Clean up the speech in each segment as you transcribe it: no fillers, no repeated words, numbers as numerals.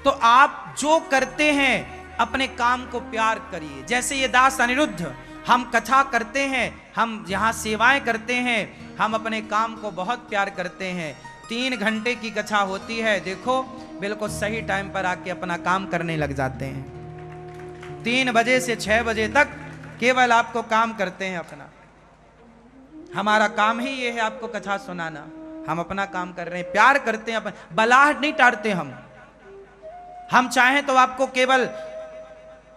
तो आप जो करते हैं अपने काम को प्यार करिए। जैसे ये दास अनिरुद्ध, हम कथा करते हैं, हम यहाँ सेवाएं करते हैं, हम अपने काम को बहुत प्यार करते हैं। 3 घंटे की कथा होती है, देखो बिल्कुल सही टाइम पर आके अपना काम करने लग जाते हैं। 3 बजे से 6 बजे तक केवल आपको काम करते हैं अपना। हमारा काम ही ये है आपको कथा सुनाना। हम अपना काम कर रहे हैं, प्यार करते हैं, अपन बलाहट नहीं टारते। हम चाहें तो आपको केवल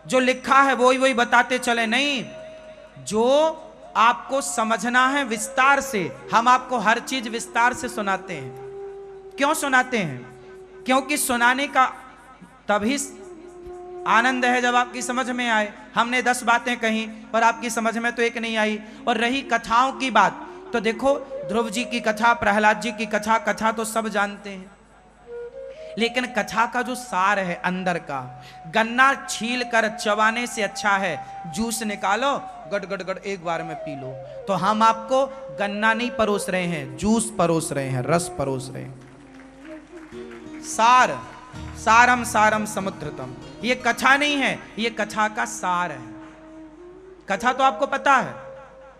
जो लिखा है वही वही बताते चले, नहीं, जो आपको समझना है विस्तार से, हम आपको हर चीज विस्तार से सुनाते हैं। क्यों सुनाते हैं? क्योंकि सुनाने का तभी आनंद है जब आपकी समझ में आए। हमने 10 बातें कही पर आपकी समझ में तो एक नहीं आई। और रही कथाओं की बात, तो देखो ध्रुव जी की कथा, प्रहलाद जी की कथा, कथा तो सब जानते हैं, लेकिन कथा का जो सार है अंदर का, गन्ना छील कर चबाने से अच्छा है जूस निकालो गट गट गट एक बार में पी लो। तो हम आपको गन्ना नहीं परोस रहे हैं, जूस परोस रहे हैं, रस परोस रहे हैं। सार, सारम सारम समुद्रतम, ये कथा नहीं है, ये कथा का सार है। कथा तो आपको पता है,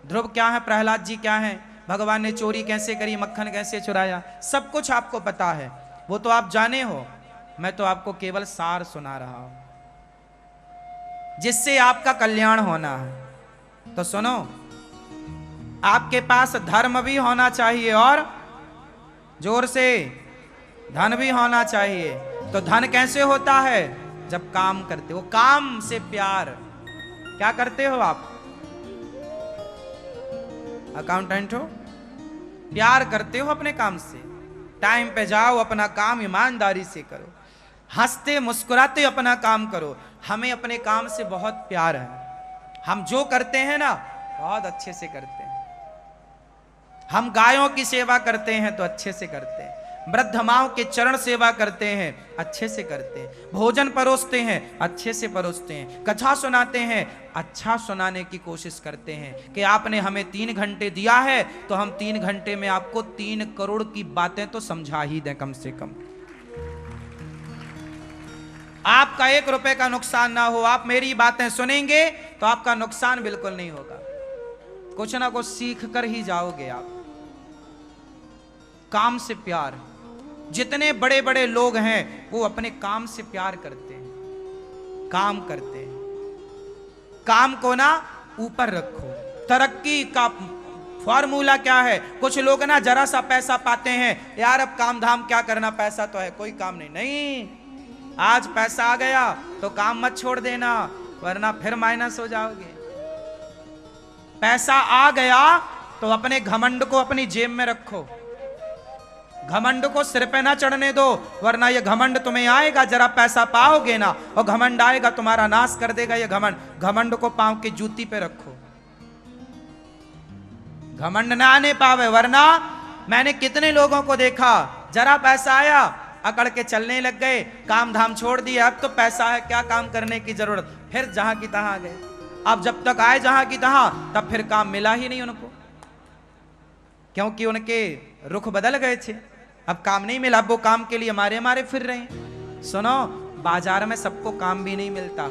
ध्रुव क्या है, प्रहलाद जी क्या है, भगवान ने चोरी कैसे करी, मक्खन कैसे चुराया, सब कुछ आपको पता है, वो तो आप जाने हो। मैं तो आपको केवल सार सुना रहा हूं, जिससे आपका कल्याण होना है। तो सुनो, आपके पास धर्म भी होना चाहिए और जोर से धन भी होना चाहिए। तो धन कैसे होता है? जब काम करते हो, काम से प्यार। क्या करते हो आप? अकाउंटेंट हो, प्यार करते हो अपने काम से। टाइम पे जाओ, अपना काम ईमानदारी से करो, हंसते मुस्कुराते अपना काम करो। हमें अपने काम से बहुत प्यार है। हम जो करते हैं ना बहुत अच्छे से करते हैं। हम गायों की सेवा करते हैं तो अच्छे से करते हैं, वृद्ध माओं के चरण सेवा करते हैं अच्छे से करते हैं, भोजन परोसते हैं अच्छे से परोसते हैं, कथा सुनाते हैं अच्छा सुनाने की कोशिश करते हैं कि आपने हमें 3 घंटे दिया है तो हम 3 घंटे में आपको 3 करोड़ की बातें तो समझा ही दें कम से कम। आपका 1 रुपए का नुकसान ना हो। आप मेरी बातें सुनेंगे तो आपका नुकसान बिल्कुल नहीं होगा, कुछ ना कुछ सीख कर ही जाओगे आप। काम से प्यार, जितने बड़े बड़े लोग हैं वो अपने काम से प्यार करते हैं, काम करते हैं। काम को ना ऊपर रखो। तरक्की का फॉर्मूला क्या है? कुछ लोग ना जरा सा पैसा पाते हैं, यार अब काम धाम क्या करना, पैसा तो है, कोई काम नहीं। नहीं, आज पैसा आ गया तो काम मत छोड़ देना, वरना फिर माइनस हो जाओगे। पैसा आ गया तो अपने घमंड को अपनी जेब में रखो, घमंड को सिर पे ना चढ़ने दो, वरना ये घमंड तुम्हें आएगा, जरा पैसा पाओगे ना और घमंड आएगा तुम्हारा नाश कर देगा ये घमंड। घमंड को पांव की जूती पे रखो, घमंड ना आने पावे। वरना मैंने कितने लोगों को देखा, जरा पैसा आया अकड़ के चलने लग गए, काम धाम छोड़ दिया, अब तो पैसा है क्या काम करने की जरूरत, फिर जहां की तहां गए। अब जब तक आए जहां की तहां, तब फिर काम मिला ही नहीं उनको, क्योंकि उनके रुख बदल गए थे। अब काम नहीं मिला, अब वो काम के लिए मारे मारे फिर रहे हैं। सुनो, बाजार में सबको काम भी नहीं मिलता।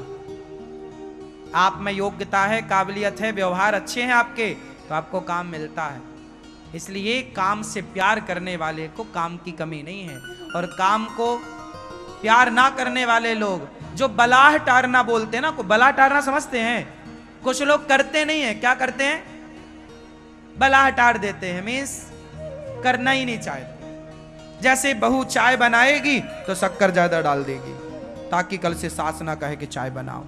आप में योग्यता है, काबिलियत है, व्यवहार अच्छे हैं आपके, तो आपको काम मिलता है। इसलिए काम से प्यार करने वाले को काम की कमी नहीं है। और काम को प्यार ना करने वाले लोग जो बलाह टारना बोलते हैं ना, को बलाह टारना समझते हैं? कुछ लोग करते नहीं है, क्या करते हैं? बलाह टार देते हैं, मीन्स करना ही नहीं चाहते। जैसे बहू चाय बनाएगी तो शक्कर ज्यादा डाल देगी ताकि कल से सास ना कहे कि चाय बनाओ,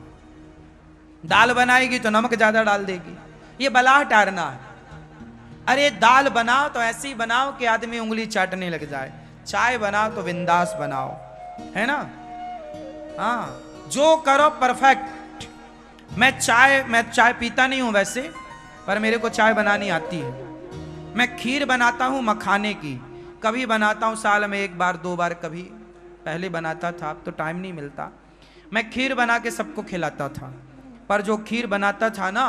दाल बनाएगी तो नमक ज्यादा डाल देगी, ये बलाह टारना है। अरे दाल बनाओ तो ऐसी बनाओ कि आदमी उंगली चाटने लग जाए, चाय बनाओ तो बिंदास बनाओ, है ना? हाँ, जो करो परफेक्ट। मैं चाय पीता नहीं हूं वैसे, पर मेरे को चाय बनानी आती है। मैं खीर बनाता हूं मखाने की, कभी बनाता हूं साल में 1 बार 2 बार, कभी पहले बनाता था, अब तो टाइम नहीं मिलता। मैं खीर बना के सबको खिलाता था, पर जो खीर बनाता था ना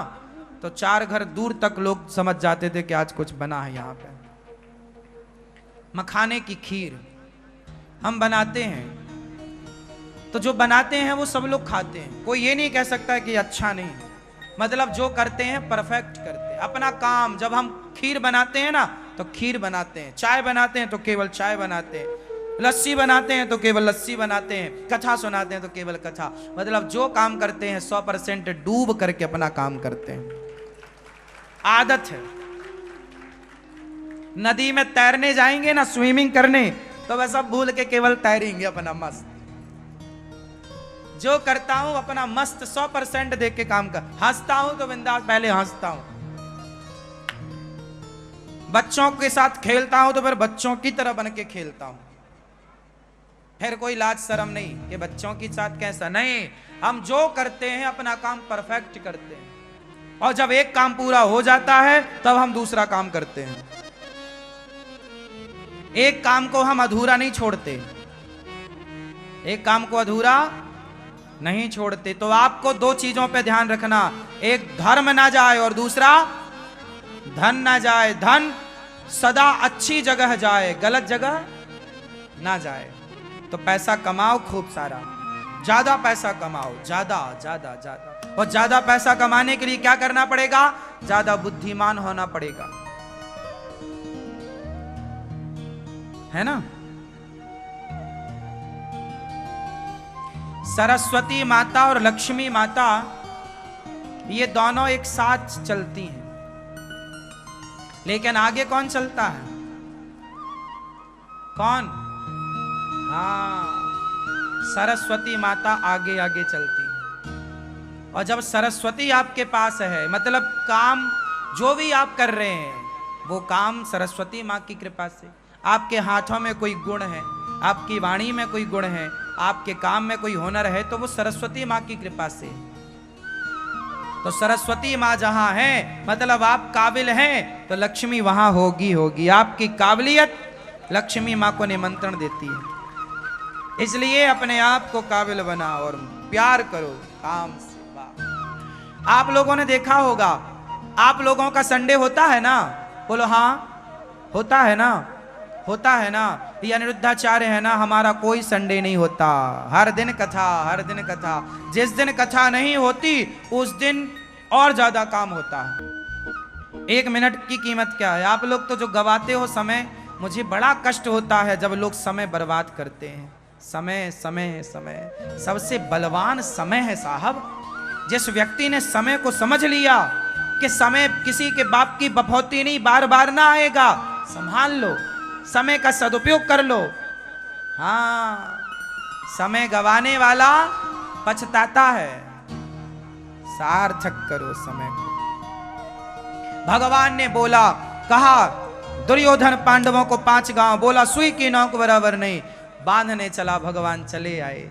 तो 4 घर दूर तक लोग समझ जाते थे कि आज कुछ बना है यहाँ पे। मखाने की खीर हम बनाते हैं, तो जो बनाते हैं वो सब लोग खाते हैं, कोई ये नहीं कह सकता कि अच्छा नहीं। मतलब जो करते हैं परफेक्ट करते हैं अपना काम। जब हम खीर बनाते हैं ना तो खीर बनाते हैं, चाय बनाते हैं तो केवल चाय बनाते हैं, लस्सी बनाते हैं तो केवल लस्सी बनाते हैं, कथा सुनाते हैं तो केवल कथा। मतलब जो काम करते हैं 100% डूब करके अपना काम करते हैं। आदत है। नदी में तैरने जाएंगे ना, स्विमिंग करने, तो वह सब भूल के केवल तैरेंगे अपना मस्त। जो करता हूं अपना मस्त 100% देख के काम कर। हंसता हूं तो बिंदास पहले हंसता हूं, बच्चों के साथ खेलता हूं तो फिर बच्चों की तरह बन के खेलता हूं। फिर कोई लाज शर्म नहीं कि बच्चों के साथ कैसा, नहीं। हम जो करते हैं अपना काम परफेक्ट करते हैं, और जब एक काम पूरा हो जाता है तब हम दूसरा काम करते हैं। एक काम को हम अधूरा नहीं छोड़ते, एक काम को अधूरा नहीं छोड़ते। तो आपको दो चीजों पे ध्यान रखना, एक धर्म ना जाए और दूसरा धन ना जाए। धन सदा अच्छी जगह जाए, गलत जगह ना जाए। तो पैसा कमाओ खूब सारा, ज्यादा पैसा कमाओ, ज्यादा ज्यादा ज्यादा। और ज्यादा पैसा कमाने के लिए क्या करना पड़ेगा? ज्यादा बुद्धिमान होना पड़ेगा, है ना। सरस्वती माता और लक्ष्मी माता ये दोनों एक साथ चलती हैं, लेकिन आगे कौन चलता है? कौन? हाँ, सरस्वती माता आगे आगे चलती है। और जब सरस्वती आपके पास है, मतलब काम जो भी आप कर रहे हैं वो काम सरस्वती माँ की कृपा से। आपके हाथों में कोई गुण है, आपकी वाणी में कोई गुण है, आपके काम में कोई हुनर है, तो वो सरस्वती माँ की कृपा से। तो सरस्वती माँ जहां है, मतलब आप काबिल हैं, तो लक्ष्मी वहां होगी होगी। आपकी काबिलियत लक्ष्मी माँ को निमंत्रण देती है। इसलिए अपने आप को काबिल बनाओ और प्यार करो काम से। आप लोगों ने देखा होगा, आप लोगों का संडे होता है ना? बोलो हाँ, होता है ना? होता है ना? ये अनिरुद्धाचार्य है ना, हमारा कोई संडे नहीं होता, हर दिन कथा, हर दिन कथा। जिस दिन कथा नहीं होती उस दिन और ज्यादा काम होता है। 1 मिनट की कीमत क्या है? आप लोग तो जो गवाते हो समय, मुझे बड़ा कष्ट होता है जब लोग समय बर्बाद करते हैं। समय समय समय सबसे बलवान समय है साहब। जिस व्यक्ति ने समय को समझ लिया कि समय किसी के बाप की बफौती नहीं, बार बार ना आएगा, संभाल लो, समय का सदुपयोग कर लो। हाँ, समय गवाने वाला पछताता है, सार्थक करो समय को। भगवान ने बोला, कहा दुर्योधन पांडवों को 5 गांव, बोला सुई की नोक बराबर नहीं। बांधने चला, भगवान चले आए,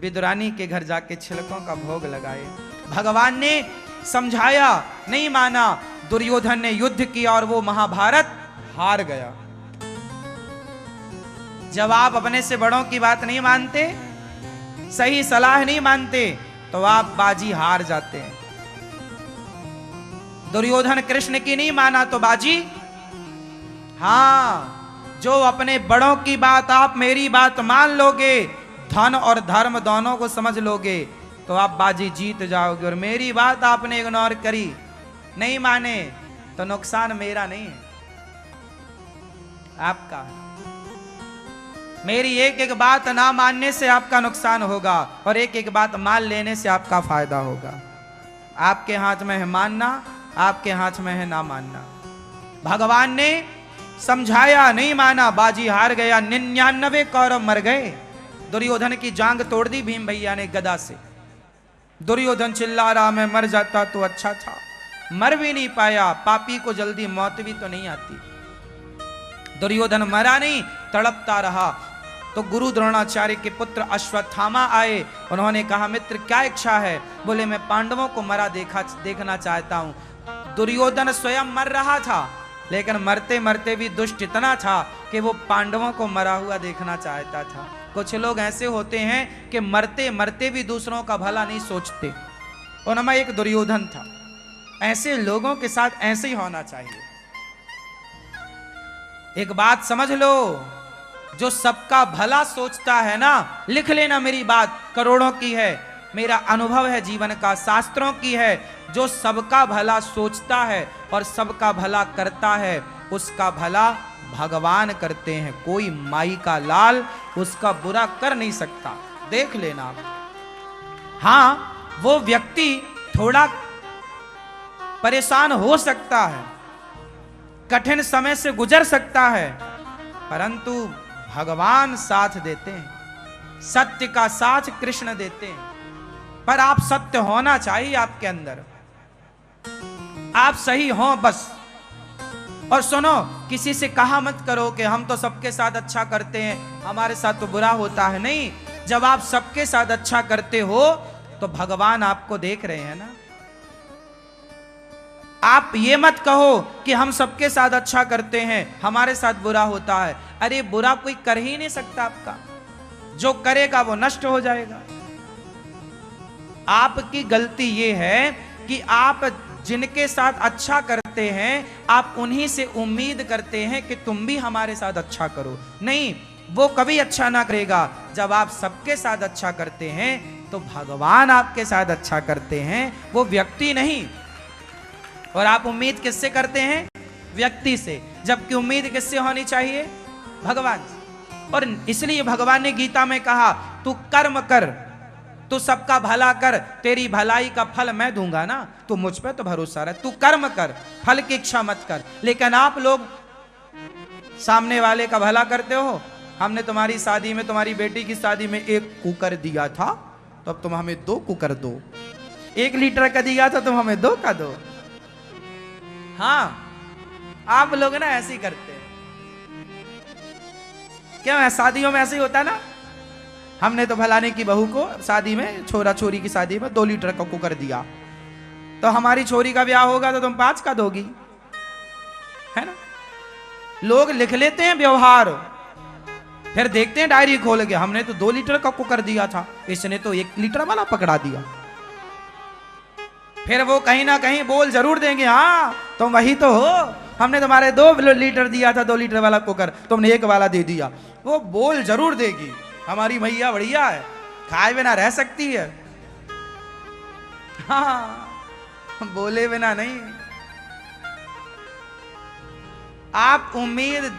विदुरानी के घर जाके छिलकों का भोग लगाए। भगवान ने समझाया, नहीं माना। दुर्योधन ने युद्ध किया और वो महाभारत हार गया। जब आप अपने से बड़ों की बात नहीं मानते, सही सलाह नहीं मानते, तो आप बाजी हार जाते हैं। दुर्योधन कृष्ण की नहीं माना तो बाजी। हाँ, जो अपने बड़ों की बात, आप मेरी बात मान लोगे, धन और धर्म दोनों को समझ लोगे, तो आप बाजी जीत जाओगे। और मेरी बात आपने इग्नोर करी, नहीं माने, तो नुकसान मेरा नहीं है, आपका। मेरी एक एक बात ना मानने से आपका नुकसान होगा, और एक एक बात मान लेने से आपका फायदा होगा। आपके हाथ में है मानना, आपके हाथ में है ना मानना। भगवान ने समझाया, नहीं माना, बाजी हार गया। 99 कौरव मर गए। दुर्योधन की जांग तोड़ दी भीम भैया ने गदा से। दुर्योधन चिल्ला रहा, मैं मर जाता तो अच्छा था। मर भी नहीं पाया, पापी को जल्दी मौत भी तो नहीं आती। दुर्योधन मरा नहीं, तड़पता रहा। तो गुरु द्रोणाचार्य के पुत्र अश्वत्थामा आए। उन्होंने कहा, मित्र क्या इच्छा है? बोले, मैं पांडवों को मरा देखना चाहता हूं। दुर्योधन स्वयं मर रहा था, लेकिन मरते मरते भी दुष्ट इतना था कि वो पांडवों को मरा हुआ देखना चाहता था। कुछ लोग ऐसे होते हैं कि मरते मरते भी दूसरों का भला नहीं सोचते। उनमें एक दुर्योधन था। ऐसे लोगों के साथ ऐसे ही होना चाहिए। एक बात समझ लो, जो सबका भला सोचता है ना, लिख लेना मेरी बात, करोड़ों की है, मेरा अनुभव है जीवन का, शास्त्रों की है, जो सबका भला सोचता है और सबका भला करता है, उसका भला भगवान करते हैं। कोई माई का लाल उसका बुरा कर नहीं सकता, देख लेना। हां, वो व्यक्ति थोड़ा परेशान हो सकता है, कठिन समय से गुजर सकता है, परंतु भगवान साथ देते हैं, सत्य का साथ कृष्ण देते हैं। पर आप सत्य होना चाहिए आपके अंदर, आप सही हो बस। और सुनो, किसी से कहा मत करो कि हम तो सबके साथ अच्छा करते हैं, हमारे साथ तो बुरा होता है। नहीं, जब आप सबके साथ अच्छा करते हो तो भगवान आपको देख रहे हैं ना। आप ये मत कहो कि हम सबके साथ अच्छा करते हैं, हमारे साथ बुरा होता है। अरे बुरा कोई कर ही नहीं सकता आपका, जो करेगा वो नष्ट हो जाएगा। आपकी गलती ये है कि आप जिनके साथ अच्छा करते हैं, आप उन्हीं से उम्मीद करते हैं कि तुम भी हमारे साथ अच्छा करो। नहीं, वो कभी अच्छा ना करेगा। जब आप सबके साथ अच्छा करते हैं तो भगवान आपके साथ अच्छा करते हैं, वो व्यक्ति नहीं। और आप उम्मीद किससे करते हैं? व्यक्ति से, जबकि उम्मीद किससे होनी चाहिए? भगवान से। और इसलिए भगवान ने गीता में कहा, तू कर्म कर, तू सबका भला कर, तेरी भलाई का फल मैं दूंगा ना। तू मुझ पे तो भरोसा रहे, तू कर्म कर, फल की इच्छा मत कर। लेकिन आप लोग सामने वाले का भला करते हो। हमने तुम्हारी शादी में, तुम्हारी बेटी की शादी में 1 कुकर दिया था, तो अब तुम हमें 2 कुकर दो। 1 लीटर का दिया था, तुम हमें 2 का दो। हाँ, आप लोग ना ऐसे ही करते हैं। क्यों है? शादियों में ऐसे ही होता है ना। हमने तो फलाने की बहू को शादी में, छोरा छोरी की शादी में 2 लीटर का कुकर दिया, तो हमारी छोरी का ब्याह होगा तो तुम 5 का दोगी, है ना। लोग लिख लेते हैं व्यवहार, फिर देखते हैं डायरी खोल के, हमने तो 2 लीटर का कुकर दिया था, इसने तो 1 लीटर वाला पकड़ा दिया। फिर वो कहीं ना कहीं बोल जरूर देंगे, हाँ तुम वही तो हो, हमने तुम्हारे 2 लीटर दिया था, 2 लीटर वाला कुकर, तुमने 1 वाला दे दिया। वो बोल जरूर देगी, हमारी मैया बढ़िया है, खाए बिना रह सकती है। हाँ, बोले बिना नहीं। आप उम्मीद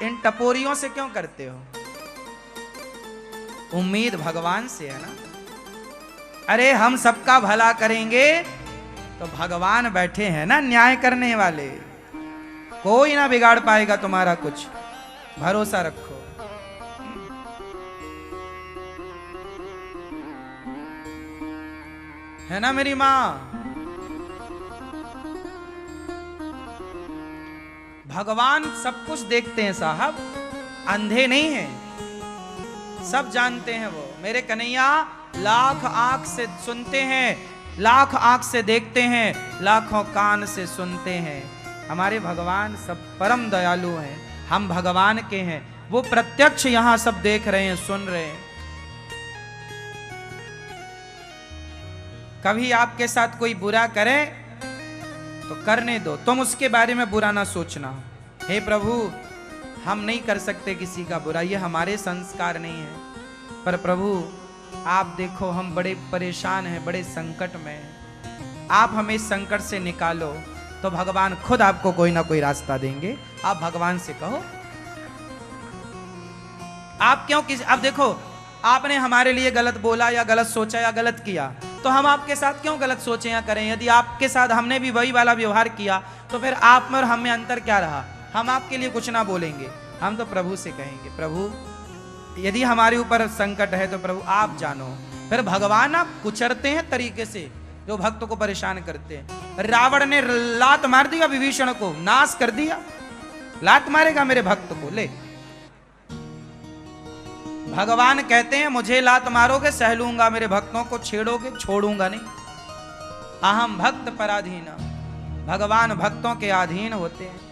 इन टपोरियों से क्यों करते हो? उम्मीद भगवान से है ना। अरे हम सबका भला करेंगे तो भगवान बैठे हैं ना न्याय करने वाले, कोई ना बिगाड़ पाएगा तुम्हारा कुछ, भरोसा रखो। है ना मेरी मां? भगवान सब कुछ देखते हैं साहब, अंधे नहीं हैं, सब जानते हैं वो। मेरे कन्हैया लाख आंख से सुनते हैं, लाख आंख से देखते हैं, लाखों कान से सुनते हैं। हमारे भगवान सब परम दयालु हैं, हम भगवान के हैं, वो प्रत्यक्ष यहां सब देख रहे हैं, सुन रहे हैं। कभी आपके साथ कोई बुरा करे तो करने दो, तुम उसके बारे में बुरा ना सोचना। हे प्रभु, हम नहीं कर सकते किसी का बुरा, ये हमारे संस्कार नहीं है। पर प्रभु आप देखो, हम बड़े परेशान हैं, बड़े संकट में हैं, आप हमें इस संकट से निकालो, तो भगवान खुद आपको कोई ना कोई रास्ता देंगे। आप भगवान से कहो। आप क्यों किसी, अब देखो आपने हमारे लिए गलत बोला या गलत सोचा या गलत किया, तो हम आपके साथ क्यों गलत सोचें या करें? यदि आपके साथ हमने भी वही वाला व्यवहार किया तो फिर आप में और हम में अंतर क्या रहा? हम आपके लिए कुछ ना बोलेंगे, हम तो प्रभु से कहेंगे, प्रभु यदि हमारे ऊपर संकट है तो प्रभु आप जानो। फिर भगवान आप कुचरते हैं तरीके से जो भक्तों को परेशान करते हैं। रावण ने लात मार दिया विभीषण को, नाश कर दिया, लात मारेगा मेरे भक्त को? ले, भगवान कहते हैं मुझे लात मारोगे सह लूंगा, मेरे भक्तों को छेड़ोगे छोड़ूंगा नहीं। अहम भक्त पराधीन, भगवान भक्तों के अधीन होते हैं।